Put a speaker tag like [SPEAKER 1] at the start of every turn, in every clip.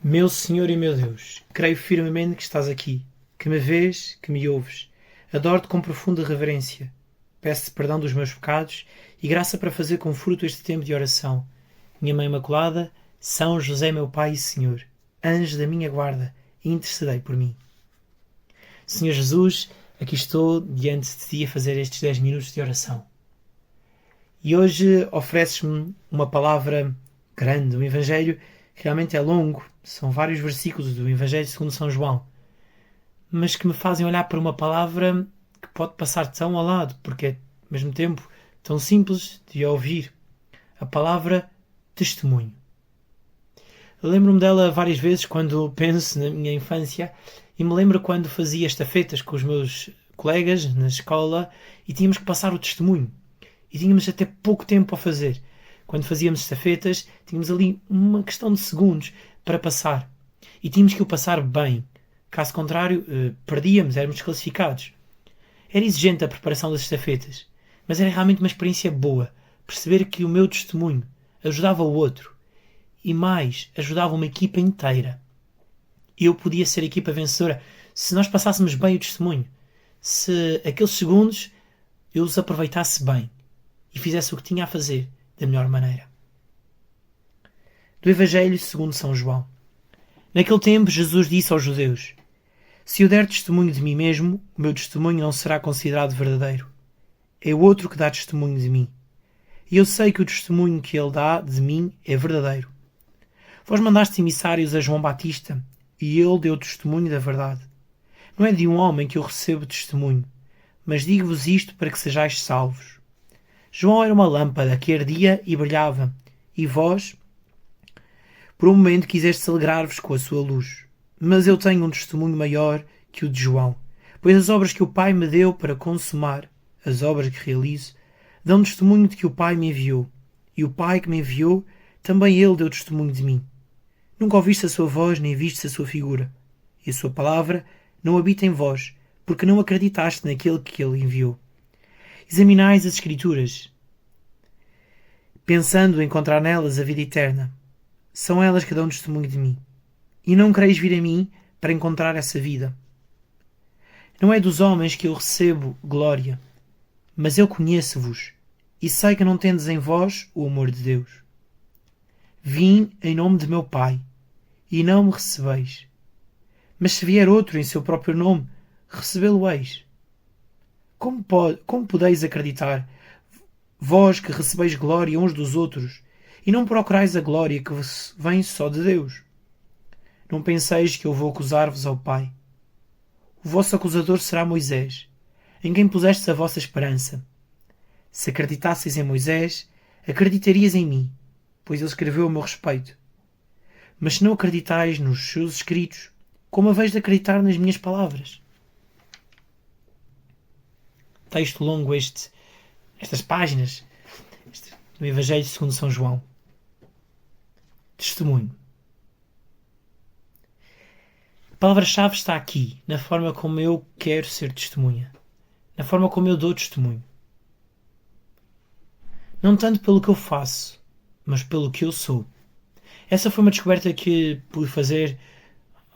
[SPEAKER 1] Meu Senhor e meu Deus, creio firmemente que estás aqui, que me vês, que me ouves. Adoro-te com profunda reverência. Peço-te perdão dos meus pecados e graça para fazer com fruto este tempo de oração. Minha Mãe Imaculada, São José, meu Pai e Senhor, anjo da minha guarda, intercedei por mim. Senhor Jesus, aqui estou diante de ti a fazer estes 10 minutos de oração. E hoje ofereces-me uma palavra grande, um Evangelho que realmente é longo, são vários versículos do Evangelho segundo São João, mas que me fazem olhar para uma palavra que pode passar tão ao lado, porque é, ao mesmo tempo, tão simples de ouvir. A palavra testemunho. Eu lembro-me dela várias vezes quando penso na minha infância e me lembro quando fazia estafetas com os meus colegas na escola e tínhamos que passar o testemunho. E tínhamos até pouco tempo a fazer. Quando fazíamos estafetas, tínhamos ali uma questão de segundos para passar. E tínhamos que o passar bem. Caso contrário, perdíamos, éramos desclassificados. Era exigente a preparação das estafetas, mas era realmente uma experiência boa. Perceber que o meu testemunho ajudava o outro. E mais, ajudava uma equipa inteira. Eu podia ser a equipa vencedora se nós passássemos bem o testemunho. Se aqueles segundos eu os aproveitasse bem e fizesse o que tinha a fazer da melhor maneira. Do Evangelho segundo São João. Naquele tempo Jesus disse aos judeus: se eu der testemunho de mim mesmo, o meu testemunho não será considerado verdadeiro. É o outro que dá testemunho de mim. E eu sei que o testemunho que ele dá de mim é verdadeiro. Vós mandastes emissários a João Batista, e ele deu testemunho da verdade. Não é de um homem que eu recebo testemunho, mas digo-vos isto para que sejais salvos. João era uma lâmpada que ardia e brilhava, e vós, por um momento, quisestes alegrar-vos com a sua luz. Mas eu tenho um testemunho maior que o de João, pois as obras que o Pai me deu para consumar, as obras que realizo, dão testemunho de que o Pai me enviou, e o Pai que me enviou, também ele deu testemunho de mim. Nunca ouviste a sua voz, nem vistes a sua figura, e a sua palavra não habita em vós, porque não acreditaste naquele que ele enviou. Examinais as Escrituras, pensando encontrar nelas a vida eterna. São elas que dão testemunho de mim. E não quereis vir a mim para encontrar essa vida. Não é dos homens que eu recebo glória, mas eu conheço-vos e sei que não tendes em vós o amor de Deus. Vim em nome de meu Pai e não me recebeis. Mas se vier outro em seu próprio nome, recebê-lo-eis. Como podeis acreditar, vós que recebeis glória uns dos outros, e não procurais a glória que vem só de Deus? Não penseis que eu vou acusar-vos ao Pai. O vosso acusador será Moisés, em quem pusestes a vossa esperança. Se acreditasseis em Moisés, acreditarias em mim, pois ele escreveu a meu respeito. Mas se não acreditais nos seus escritos, como haveis de acreditar nas minhas palavras? Texto longo estas páginas do Evangelho segundo São João. Testemunho. A palavra-chave está aqui, na forma como eu quero ser testemunha, na forma como eu dou testemunho. Não tanto pelo que eu faço, mas pelo que eu sou. Essa foi uma descoberta que pude fazer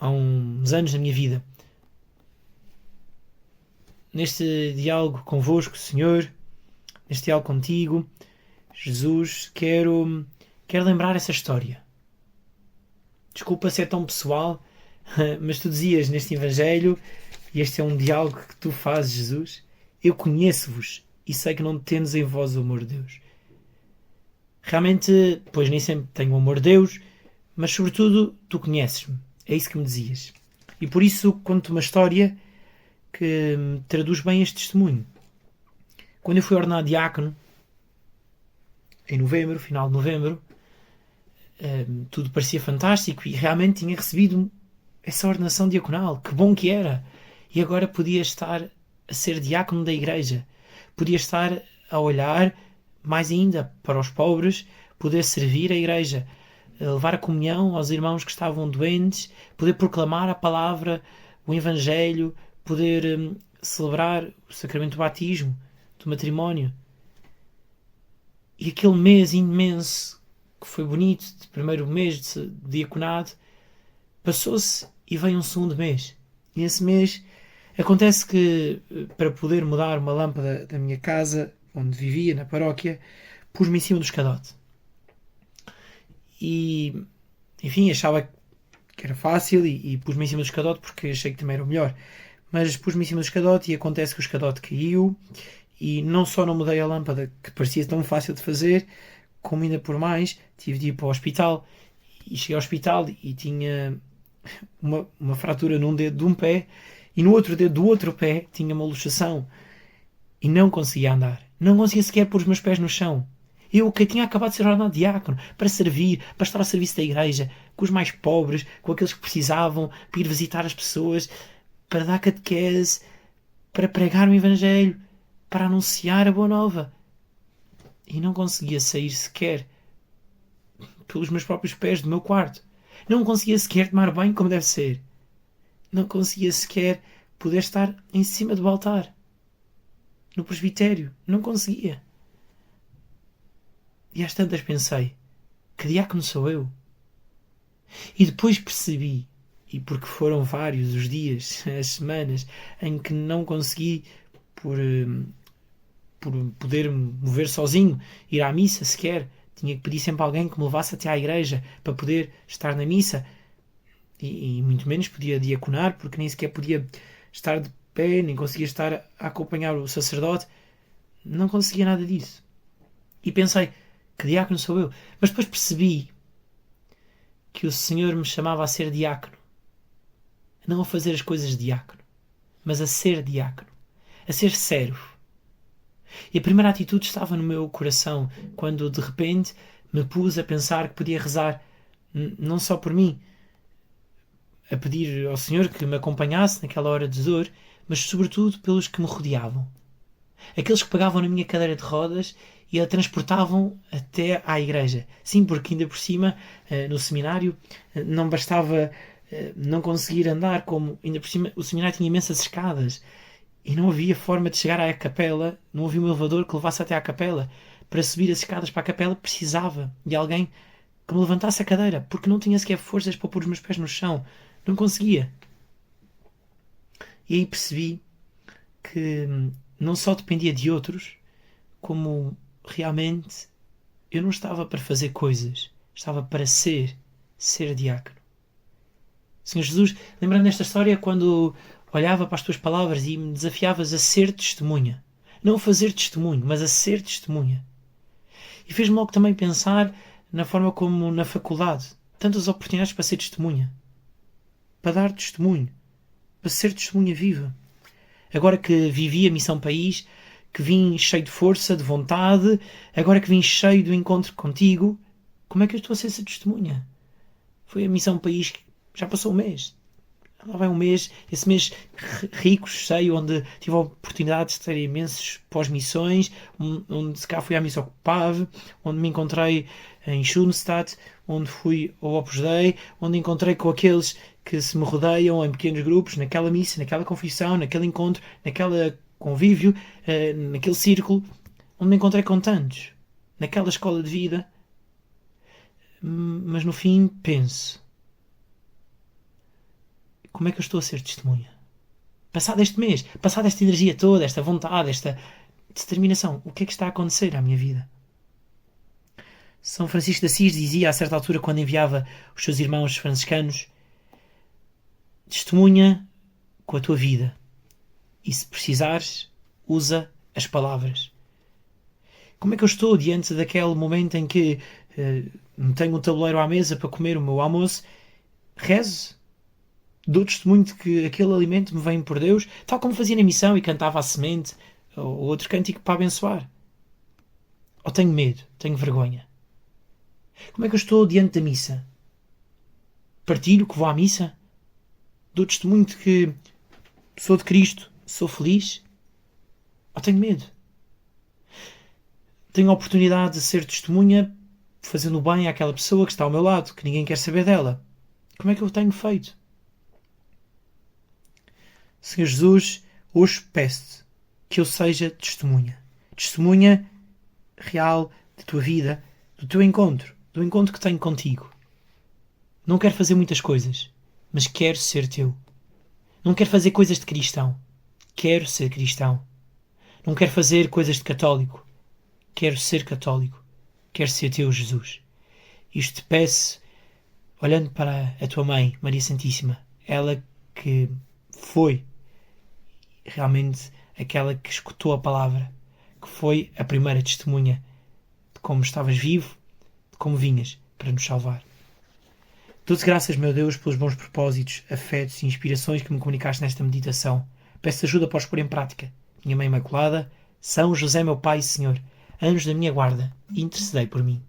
[SPEAKER 1] há uns anos na minha vida. Neste diálogo convosco, Senhor, neste diálogo contigo, Jesus, quero lembrar essa história. Desculpa se é tão pessoal, mas tu dizias neste Evangelho, e este é um diálogo que tu fazes, Jesus, eu conheço-vos e sei que não tendes em vós o amor de Deus. Realmente, pois nem sempre tenho o amor de Deus, mas sobretudo tu conheces-me. É isso que me dizias. E por isso conto-te uma história que traduz bem este testemunho. Quando eu fui ordenado diácono, em novembro, final de novembro, tudo parecia fantástico e realmente tinha recebido essa ordenação diaconal. Que bom que era! E agora podia estar a ser diácono da igreja. Podia estar a olhar mais ainda para os pobres, poder servir a igreja, levar a comunhão aos irmãos que estavam doentes, poder proclamar a palavra, o Evangelho, poder celebrar o sacramento do batismo, do matrimónio. E aquele mês imenso, que foi bonito, de primeiro mês de diaconado, Passou-se e veio um segundo mês. E nesse mês acontece que, para poder mudar uma lâmpada da minha casa, onde vivia, na paróquia, pus-me em cima do escadote. E, enfim, achava que era fácil e pus-me em cima do escadote porque achei que também era o melhor. Mas pus-me em cima do escadote e acontece que o escadote caiu e não só não mudei a lâmpada, que parecia tão fácil de fazer, como ainda por mais, tive de ir para o hospital. E cheguei ao hospital e tinha uma fratura num dedo de um pé e no outro dedo do outro pé tinha uma luxação e não conseguia andar. Não conseguia sequer pôr os meus pés no chão. Eu, que tinha acabado de ser ordenado diácono, para servir, para estar ao serviço da igreja, com os mais pobres, com aqueles que precisavam, para ir visitar as pessoas, para dar catequese, para pregar o Evangelho, para anunciar a boa nova. E não conseguia sair sequer pelos meus próprios pés do meu quarto. Não conseguia sequer tomar banho como deve ser. Não conseguia sequer poder estar em cima do altar, no presbitério. Não conseguia. E às tantas pensei, que diácono sou eu? E depois percebi, e porque foram vários os dias, as semanas, em que não consegui, por poder me mover sozinho, ir à missa sequer, tinha que pedir sempre a alguém que me levasse até à igreja para poder estar na missa, e muito menos podia diaconar, porque nem sequer podia estar de pé, nem conseguia estar a acompanhar o sacerdote, não conseguia nada disso. E pensei, que diácono sou eu? Mas depois percebi que o Senhor me chamava a ser diácono, não a fazer as coisas de diácono, mas a ser diácono, a ser servo. E a primeira atitude estava no meu coração, quando de repente me pus a pensar que podia rezar, não só por mim, a pedir ao Senhor que me acompanhasse naquela hora de dor, mas sobretudo pelos que me rodeavam. Aqueles que pegavam na minha cadeira de rodas e a transportavam até à igreja. Sim, porque ainda por cima, no seminário, não bastava não conseguir andar, como ainda por cima o seminário tinha imensas escadas e não havia forma de chegar à capela, não havia um elevador que levasse até à capela. Para subir as escadas para a capela precisava de alguém que me levantasse a cadeira, porque não tinha sequer forças para pôr os meus pés no chão. Não conseguia. E aí percebi que não só dependia de outros, como realmente eu não estava para fazer coisas, estava para ser diácono. Senhor Jesus, lembrando desta história, quando olhava para as tuas palavras e me desafiavas a ser testemunha, não a fazer testemunho, mas a ser testemunha. E fez-me logo também pensar na forma como na faculdade, tantas oportunidades para ser testemunha, para dar testemunho, para ser testemunha viva. Agora que vivi a Missão País, que vim cheio de força, de vontade, agora que vim cheio do encontro contigo, como é que eu estou a ser essa testemunha? Foi a Missão País que já passou um mês. Lá vai um mês, esse mês rico, cheio, onde tive a oportunidade de ter imensos pós-missões, onde se cá fui à missa Ocupave, onde me encontrei em Schoenstatt, onde fui ao Opus Dei, onde encontrei com aqueles que se me rodeiam em pequenos grupos, naquela missa, naquela confissão, naquele encontro, naquele convívio, naquele círculo, onde me encontrei com tantos, naquela escola de vida. Mas no fim penso, como é que eu estou a ser testemunha? Passado este mês, passada esta energia toda, esta vontade, esta determinação, o que é que está a acontecer à minha vida? São Francisco de Assis dizia a certa altura, quando enviava os seus irmãos franciscanos, testemunha com a tua vida e, se precisares, usa as palavras. Como é que eu estou diante daquele momento em que tenho um tabuleiro à mesa para comer o meu almoço? Rezo, dou testemunho de que aquele alimento me vem por Deus, tal como fazia na missão e cantava a semente ou outro cântico para abençoar. Ou tenho medo, tenho vergonha? Como é que eu estou diante da missa? Partilho que vou à missa? Dou testemunho de que sou de Cristo, sou feliz? Ou tenho medo? Tenho a oportunidade de ser testemunha fazendo bem àquela pessoa que está ao meu lado, que ninguém quer saber dela. Como é que eu tenho feito? Senhor Jesus, hoje peço-te que eu seja testemunha. Testemunha real da tua vida, do teu encontro, do encontro que tenho contigo. Não quero fazer muitas coisas. mas quero ser teu. Não quero fazer coisas de cristão. Quero ser cristão. Não quero fazer coisas de católico. Quero ser católico. Quero ser teu, Jesus. Isto te peço, olhando para a tua mãe, Maria Santíssima, ela que foi realmente aquela que escutou a palavra, que foi a primeira testemunha de como estavas vivo, de como vinhas para nos salvar. Dou-te graças, meu Deus, pelos bons propósitos, afetos e inspirações que me comunicaste nesta meditação. Peço ajuda para os pôr em prática. Minha Mãe Imaculada, São José, meu Pai e Senhor, anjos da minha guarda, intercedei por mim.